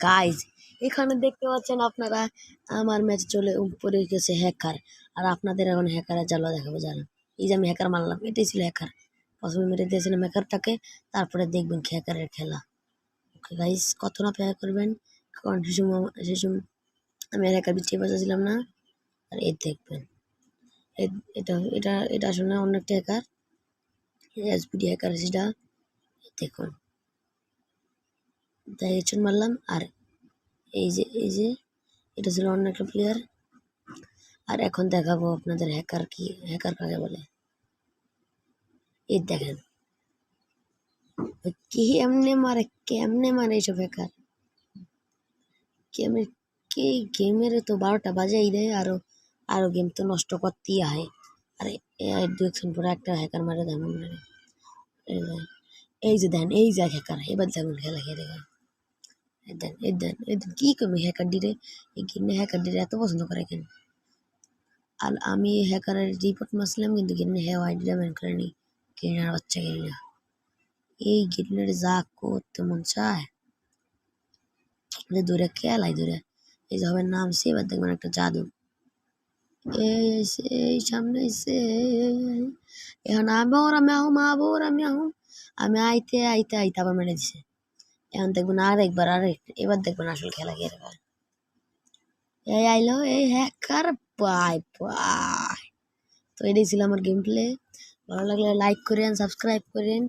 Guys এখানে দেখতে পাচ্ছেন আপনারা আমার ম্যাচ চলে উপরে গেছে হ্যাকার, আর আপনাদের এখন হ্যাকারের জ্বালা দেখাবো জানো। এই যে আমি হ্যাকার মারলাম, এটাই ছিল হ্যাকার। প্রথমে মেরে দিয়েছিলাম হ্যাকারটাকে, তারপরে দেখবেন হ্যাকারের খেলা। ওকে গাইজ, কত না অপেক্ষা করবেন, কারণ সে সময় আমি হ্যাকার বিচ্ছিয়ে বাজাছিলাম না। আর এই দেখবেন এটা এটা এটা আসলে অন্য একটা হ্যাকার, এসপিডি হ্যাকার সেটা। দেখুন তাই হেডশট মারলাম, আর এই যে এটা ছিল অন্য একটা প্লেয়ার। আর এখন দেখাবো আপনাদের হ্যাকার কাকে বলে। এই দেখেন কেমনে মারে এইসব হ্যাকার। গেমের তো 12টা বাজাই দেয়, আরো গেম তো নষ্ট করতেই হয়। আরে 2 সেকেন্ড পরে একটা হ্যাকার মারে তেমন মারে। এই যে দেন, এই যে হ্যাকার, এবার দেখুন খেলা খেয়ে দেখেন। এই দেন কি করবে হ্যাকার ডিরে, এই গেমে হ্যাকার ডিরে এত পছন্দ করে কেন। আর আমি হ্যাকারের রিপোর্ট মারছিলাম, কিন্তু গেমে হ্যাঁ আইডিটা ব্যান করেনি। গেমের বাচ্চা গেলিনা, এই গেমের যা করতে মন চায় দূরে খেলাই দূরে। এই যে হবে নামছে, এবার দেখবেন একটা জাদু। এই সামনে এসে এখন আমি আইতে আইতে আইতে আবার মেরে দিছে। এখন দেখবেন এবার দেখবেন আসল খেলা কে এবার। এই আইলো এই হ্যাকার, বাই বাই। তো এটাই ছিল আমার গেম প্লে। ভালো লাগলে লাইক করেন, সাবস্ক্রাইব করেন।